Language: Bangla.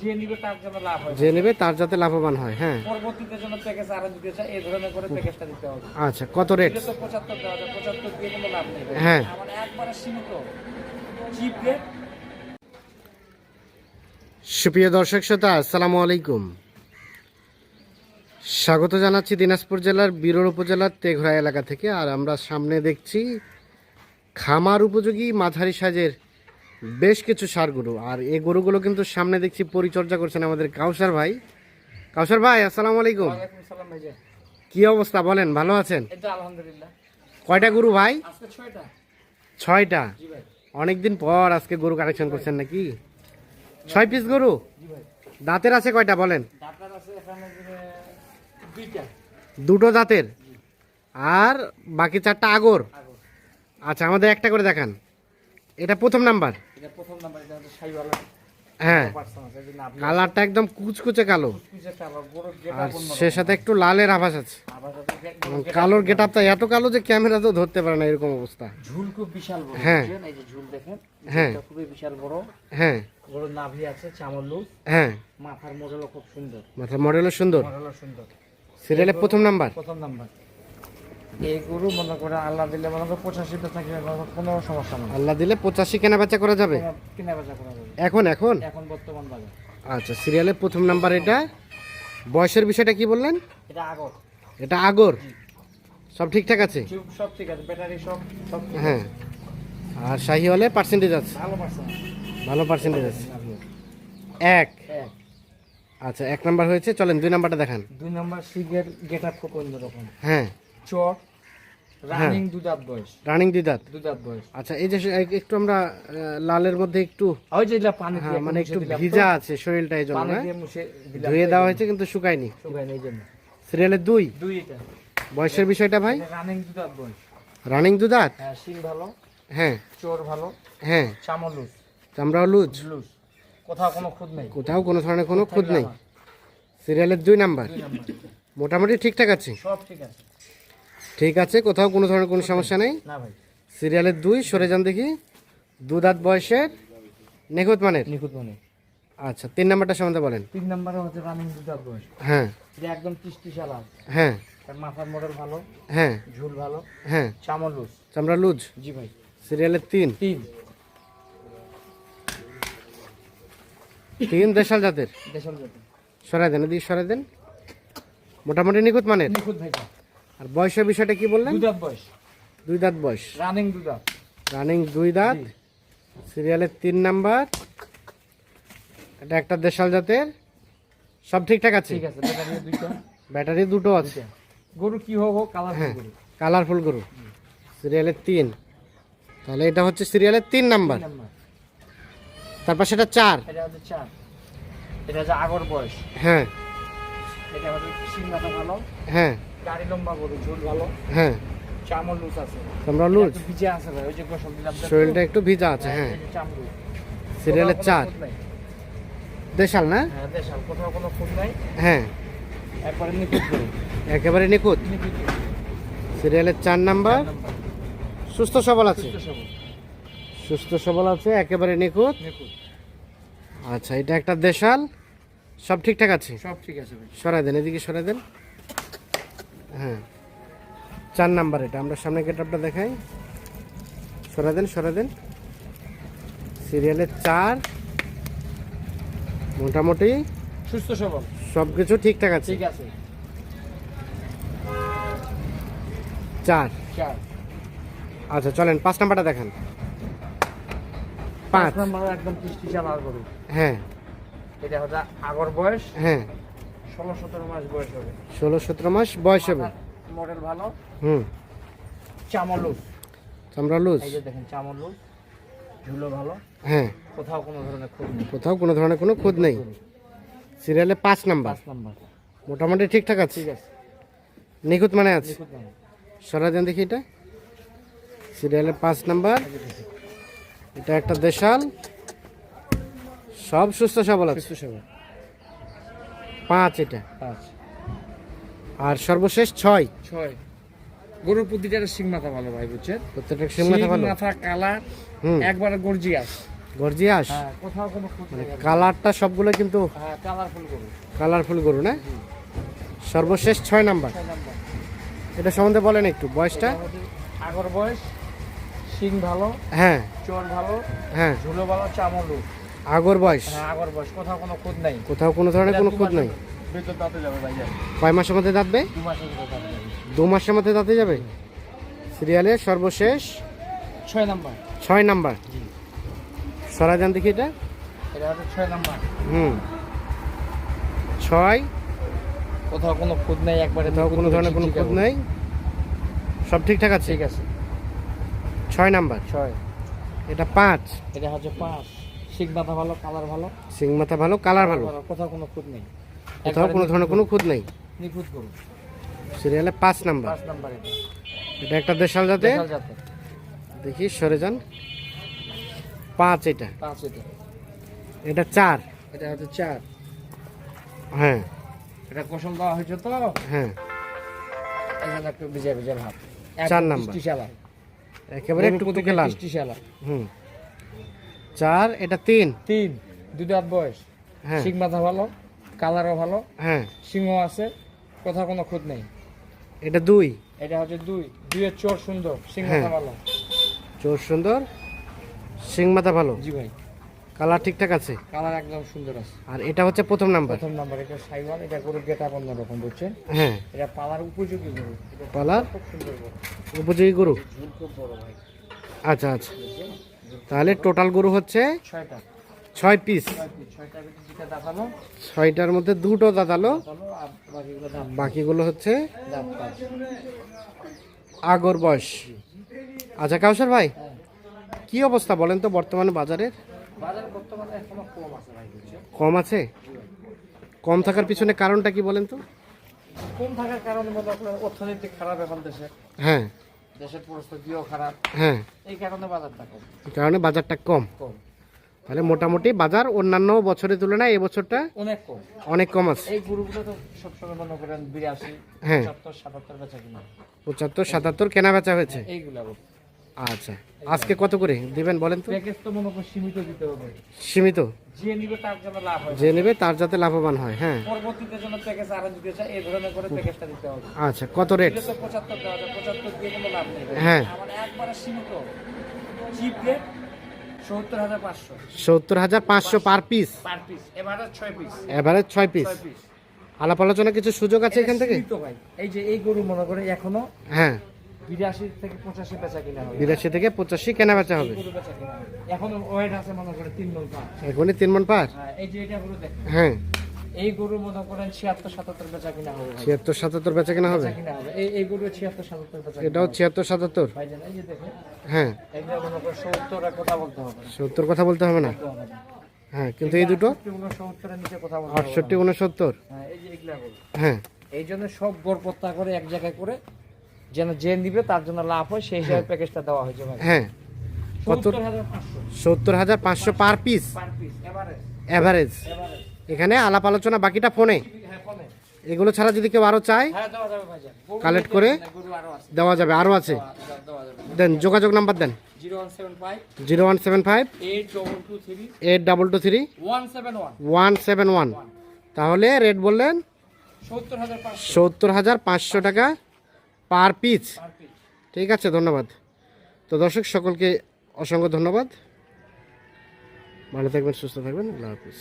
যে নিবে তার জন্য লাভ হয়, যে নেবে তার যাতে লাভবান হয়। হ্যাঁ, পরবর্তীতে জন্য প্যাকেজ আরো দিতে চাই, এই ধরনের করে প্যাকেজটা দিতে হবে। আচ্ছা, কত রেট? এটা তো 75 দেওয়া যায়, 75 দিয়ে কোনো লাভ নেই। হ্যাঁ, আমার একবারে সীমিত চিপ রেট। সুপ্রিয় দর্শক শ্রোতা, আসসালামু আলাইকুম। স্বাগত জানাচ্ছি দিনাজপুর জেলার বিরল উপজেলার তেঘরা এলাকা থেকে। আর আমরা সামনে দেখছি খামার উপযোগী মাঝারি সাইজের বেশ কিছু ষাঁড় গরু। আর এই গরুগুলো কিন্তু সামনে দেখছি পরিচর্যা করছেন আমাদের কাউসার ভাই। কাউসার ভাই, আসসালামু আলাইকুম। ওয়ালাইকুম আসসালাম ভাইজান। কি অবস্থা বলেন, ভালো আছেন? এই তো আলহামদুলিল্লাহ। কয়টা গরু ভাই? আজকে 6টা। 6টা। জি ভাই। অনেকদিন পর আজকে গরু কালেকশন করছেন নাকি? 6 পিস গরু। জি ভাই। দাঁতের আছে কয়টা বলেন? দাঁতার আছে এখানে 2টা। দুটো দাঁতের, আর বাকি 4টা আগর। আগর। আচ্ছা, আমাদের একটা করে দেখান। এটা প্রথম নাম্বার। এটা প্রথম নাম্বার, এটা হচ্ছে শাইওয়ালা। হ্যাঁ, পার্সন আছে, এই যে নাভি কালারটা একদম কুচকুচে কালো, কুচকুচে কালার, গরুর আর গেটআপ অন্যরকম। সে সাথে একটু লালের আভাস আছে। আবার হচ্ছে এবং গরুর কালোর গেটআপটা এত কালো যে ক্যামেরাতেও ধরতে পারে না, এরকম অবস্থা। ঝুল খুব বিশাল বড়। হ্যাঁ। বুঝছেন? এই যে ঝুল দেখেন, হ্যাঁ। ঝুলটা খুবই বিশাল বড়। হ্যাঁ, গরুর নাভি আছে, চামড় লুজ, হ্যাঁ, মাথার মডেলও খুব সুন্দর। মাথার মডেলও সুন্দর। মডেলও সুন্দর। সিরিয়ালের প্রথম নাম্বার। প্রথম নাম্বার। এই গরু মনে করে আল্লাহ দিলে মনে করে 85টা থাকলে কোনো সমস্যা নেই। আল্লাহ দিলে 85 কেনা বেচা করা যাবে কোনো কিনা বেচা করা যাবে এখন। এখন এখন বর্তমান বাজার। আচ্ছা, সিরিয়ালের প্রথম নাম্বার। এটা বয়সের বিষয়টা কি বললেন? এটা আগর। এটা আগর। সব ঠিকঠাক আছে? টিউব সব ঠিক আছে, ব্যাটারি সব সব ঠিক হ্যাঁ। আছে। আর শাহিওয়ালে পার্সেন্টেজ আছে? ভালো পার্সেন্ট। ভালো পার্সেন্টেজ আছে। এক। এক। আচ্ছা, 1 নাম্বার হয়েছে, চলেন 2 নাম্বারটা দেখান। 2 নাম্বার সিগের গেটআপ খুব অন্যরকম। হ্যাঁ, চট রানিং 2 দাঁত বয়স। রানিং 2 দাঁত। 2 দাঁত বয়স। আচ্ছা, এই যে একটু আমরা লালের মধ্যে একটু, ওই যে এটা পানি হ্যাঁ, দিয়ে মানে মুছে একটু দিলাম তো। ভিজা আছে শরীরটা, এই জন্য পানি না? দিয়ে মুছে দিলাম। ধুয়ে দেওয়া হয়েছে কিন্তু শুকায়নি। শুকায় নেই জন্য। সিরিয়ালের 2। 2 এটা। বয়সের বিষয়টা ভাই? রানিং 2 দাঁত বয়স। রানিং 2 দাঁত। হ্যাঁ, সিং ভালো, হ্যাঁ, চোর ভালো, হ্যাঁ, চামড় লুজ। চামড়াও লুজ। লুজ। কোথাও কোনো খুদ নেই। কোথাও কোনো ধরনের কোনো খুঁত নেই। আমার। সিরিয়ালের 2 নাম্বার। 2 নাম্বার। মোটামুটি ঠিকঠাক আছে। সব ঠিক আছে। ঠিক আছে, কোথাও কোনো ধরনের কোনো সমস্যা নেই। না ভাই। সিরিয়ালের 2, সরে যান দেখি। 2 দাঁত বয়সের, নিখুঁত মানের। নিখুঁত মানে। আচ্ছা, 3 নাম্বারটা সম্বন্ধে বলেন। 3 নাম্বারে হচ্ছে রানিং 2 দাঁত বয়স। হ্যাঁ, এটা একদম টিস্টি সালাদ। হ্যাঁ, তার মাথার মডেল ভালো, হ্যাঁ, ঝুল ভালো, হ্যাঁ, চামড় লুজ। চামড়া লুজ। জি ভাই। সিরিয়ালের 3। 3 দেশাল জাতের। দেশাল জাতি। সরাই দেন, এদিকে সরাই দেন। মোটামুটি নিখুঁত মানের। নিখুঁত ভাইটা। আর বয়সের বিষয়টা কি বললেন? 2 দাঁত বয়স। 2 দাঁত বয়স। রানিং 2 দাঁত। রানিং 2 দাঁত। জি। সিরিয়ালের 3 নাম্বার। এটা একটা দেশাল জাতের। সব ঠিকঠাক আছে? ঠিক আছে, ব্যাটারি 2টা। ব্যাটারি 2টো আছে। গরু কি হোক কালার হ্যাঁ, গরু। কালারফুল গরু। সিরিয়ালের 3। তাহলে এটা হচ্ছে সিরিয়ালের 3 নাম্বার। 3 নাম্বার। তারপর সেটা 4। এটা হচ্ছে 4। এটা হচ্ছে আগর বয়স। হ্যাঁ, এটা হচ্ছে সিং মাথা ভালো, হ্যাঁ, গাড়ি লম্বা গরু, ঝুল ভালো, হ্যাঁ, চামড় লুজ আছে। চামড়া লুজ। একটু ভিজে আছে ভাই, ওই যে গোসল দিলাম তো। শরীরটা একটু ভিজা আছে। হ্যাঁ, এই যে চামড় লুজ। সিরিয়ালের কোথাও 4। কোনো খুঁত নাই। দেশাল না? হ্যাঁ, দেশাল, কোথাও কোনো খুঁত নাই। হ্যাঁ, একবারে নিখুঁত গরু। একেবারে নিখুঁত। নিখুঁত গরু। সিরিয়ালের 4 নাম্বার। 4 নাম্বার। সুস্থ সবল আছে। সুস্থ সবল। সুস্থ সবল আছে, একেবারে নিখুঁত। নিখুঁত। আচ্ছা, এটা একটা দেশাল। সব ঠিকঠাক আছে? সব ঠিক আছে ভাই। সরাই দেন, এদিকে সরাই দেন। হ্যাঁ, 4 নাম্বার। এটা আমরা সামনে গেটআপটা দেখাই। সরাই দেন, সরাই দেন। সিরিয়ালের 4। মোটামুটি সুস্থ সবল। সব কিছু ঠিকঠাক আছে। ঠিক আছে। 4। 4। আচ্ছা, চলেন 5 নাম্বারটা দেখান। 5 5। নাম্বার একদম টিস্টি চালার গরু। হ্যাঁ, এটা হচ্ছে আগর বয়স। হ্যাঁ, 16-17 মাস বয়স হবে। 16-17 মাস বয়স হবে। মডেল ভালো, হুম, চামড় লুজ। চামড়া লুজ। এই যে দেখেন, চামড় লুজ, ঝুলো ভালো, হ্যাঁ, কোথাও কোনো ধরনের খুঁত নেই। কোথাও কোনো ধরনের কোনো খুঁত নেই। সিরিয়ালে 5 নাম্বার। 5 নাম্বার। মোটামুটি ঠিকঠাক আছে। ঠিক আছে। নিখুঁত মানে আছে। নিখুঁত মানে। সরাই দেন দেখি এটা। সিরিয়ালের 5 নাম্বার। এটা একটা দেশাল। সব সুস্থ সবল আছে। সুস্থ সবল। 5 এটা। 5। আর সর্বশেষ 6। 6। গরুর প্রতিটার সিং মাথা ভালো ভাই, বুঝছেন? প্রত্যেকটা সিং মাথা ভালো। মাথা কালার হুম, একবারে গর্জিয়াস। গর্জিয়াস, হ্যাঁ কোথাও কোনো খুঁত নেই। কালারটা সবগুলো কিন্তু হ্যাঁ কালারফুল গরু। কালারফুল গরু না? সর্বশেষ 6 নাম্বার, 6 নাম্বার। এটা সম্বন্ধে বলেন একটু বয়সটা। এটা হচ্ছে আগর বয়স, শিং ভালো, হ্যাঁ চোর ভালো, হ্যাঁ, ঝুলো ভালো, চামলু। আগর বয়স, হ্যাঁ আগর বয়স, কোথাও কোনো খুঁত নাই। কোথাও কোনো ধরনের কোনো খুঁত নাই। ভিতর দাঁতে যাবে ভাইয়া, কয় মাসের মধ্যে দাঁতবে? 2 মাসের ভিতর দাঁতে যাবে। 2 মাসের মধ্যে দাঁতে যাবে। সিরিয়ালের সর্বশেষ 6 নাম্বার। 6 নাম্বার, জি, সরা যান দেখি এটা। এটা হচ্ছে 6 নাম্বার। 6, কোথাও কোনো খুঁত নাই, একবারে কোথাও কোনো ধরনের কোনো খুঁত নেই, সব ঠিকঠাক আছে। ঠিক আছে। 6 নাম্বার। 6, এটা 5, এটা হচ্ছে 5। শিং মাথা ভালো, কালার ভালো, সিং মাথা ভালো, কালার ভালো, কোথাও কোনো খুঁত নেই, কোথাও কোনো ধরনের কোনো খুঁত নেই। নিখুঁত গরু। সিরিয়ালে 5 নাম্বার। 5 নাম্বার এটা। এটা একটা দেশাল জাতে, দেশাল জাতের। দেখি সরে যান। 5 এটা, 5 এটা। এটা 4, এটা হচ্ছে 4। হ্যাঁ এটা কসম দেওয়া হয়েছে তো, হ্যাঁ, এখানে একটু ভিজা ভিজা ভাব। 4 নাম্বার। বৃষ্টিশালা, একেবারে টুকটুকে লাল। বৃষ্টিশালা। 4, এটা 3, 3, 2 দাঁত বয়স, হ্যাঁ শিং মাথা ভালো, কালারও ভালো, হ্যাঁ, সিংহ আছে, কোথাও কোনো খুঁত নেই। এটা 2, এটা হচ্ছে 2, 2 এর চোর সুন্দর, শিং হ্যাঁ। মাথা ভালো। চোর সুন্দর, সিং মাথা ভালো, জি ভাই, কালার ঠিকঠাক আছে। কালার একদম সুন্দর আছে। আর এটা হচ্ছে প্রথম নাম্বার। প্রথম নাম্বার, এটা সাইওয়াল, এটা গরুর গেটা অন্যরকম, বুঝছেন? হ্যাঁ, এটা পালার উপযোগী গরু, এটা পালার খুব সুন্দর গরু, উপযোগী গরু। ঝুল খুব বড় ভাই। আচ্ছা আচ্ছা, তাহলে টোটাল গরু হচ্ছে 6টা, 6 পিস। 6টা ভিতরে 2টা দাঁতালো, 6টার মধ্যে 2টো দাঁতালো, দাঁতালো, আর বাকিগুলো দাঁত, বাকিগুলো হচ্ছে দাঁত পাঁচ। আগর বয়স। আচ্ছা কাউসার ভাই, কি অবস্থা বলেন তো বর্তমানে বাজারের? বাজার বর্তমানে এখনো কম আছে ভাই, বুঝছেন? কম আছে? কম থাকার পিছনে কারণটা কি বলেন তো? কম থাকার কারণে মনে আপনার অর্থনৈতিক খারাপ এখন দেশে, হ্যাঁ দেশের পরিস্থিতিও খারাপ, হ্যাঁ, এই কারণে বাজারটা কম। এই কারণে বাজারটা কম। কম, তাহলে মোটামুটি বাজার অন্যান্য বছরের তুলনায় এবছরটা অনেক কম। অনেক কম আছে। এই গরুগুলো তো সবসময় মনে করেন 82, হ্যাঁ। 75, 77 বেচা কিনা, 75, 77 কেনা বেচা হয়েছে। এইগুলা গরু। আচ্ছা, আজকে কত করে দিবেন বলেন তো? প্যাকেজ তো মনে করেন সীমিত দিতে হবে, সীমিত, যে নিবে তার জন্য লাভ হয়, যে নেবে তার যাতে লাভবান হয়। হ্যাঁ, পরবর্তীতে জন্য প্যাকেজ আরো দিতে চায়, এই ধরনের করে প্যাকেজটা দিতে হবে। আচ্ছা, কত রেট? দিলে তো 75 দেওয়া যায়, 75 দিয়ে কোনো লাভ নেই। হ্যাঁ। আমার একবারে সীমিত chip rate 70,500 70,500 per piece, per piece, এবারে 6 পিস, এভারেজ 6 পিস। 6 পিস। আলাপ আলোচনা কিছু সুযোগ আছে এখান থেকে? সীমিত ভাই, এই যে এই গরু মনে করে এখনো হ্যাঁ, 82 থেকে 85 বেচা কিনা হবে, 82 থেকে 85 কেনা বেচা হবে। এই গরু বেচা কিনা হবে। এখনো ওয়েট আছে মনে করে 3 মণ পার। এখনই 3 মণ পার। হ্যাঁ, এই যে এটা গরু দেখেন, হ্যাঁ, এই গরু মনে করেন 76, 77 বেচা কিনা হবে ভাই। 76, 77 বেচা কেনা হবে। বেচা কিনা হবে, এই গরু 76, 77 বেচা কিনা এটাও হবে। 76, 77। ভাইজান এই যে দেখেন, হ্যাঁ, এইটা মনে করে 70 এর কথা বলতে হবে না। 70 কথা বলতে হবে না। বলতে হবে না। হ্যাঁ, কিন্তু এই দুটো 70 এর নিচে কথা বলতে হবে না। 68, 69। হ্যাঁ, এই যে এগুলা গরু। হ্যাঁ, এই জন্য সব গড়পত্তা করে এক জায়গায় করে, যেন যে নিবে তার জন্য লাভ হয়, সেই হিসাবে প্যাকেজটা দেওয়া হয়েছে ভাই। হ্যাঁ, কত? 70,500 70,500 per piece per piece, average, average. Average. এখানে আলাপ আলোচনা বাকিটা ফোনে। হ্যাঁ, ফোনে। এগুলো ছাড়া যদি কেউ আরো চায় হ্যাঁ, দেওয়া যাবে ভাইজান। গরু কালেক্ট নিতে করে হবে না, গরু আরো আছে। দেওয়া যাবে, আরো আছে। দেওয়া যাবে। দেন যোগাযোগ নাম্বার দেন। 0175 0175 8223 8223 171 171। তাহলে রেট বললেন 70,500 70,500 টাকা পার পিস। Per piece. ঠিক আছে, ধন্যবাদ। তো দর্শক সকলকে অসংখ্য ধন্যবাদ। ভালো থাকবেন, সুস্থ থাকবেন, আল্লাহ হাফিজ।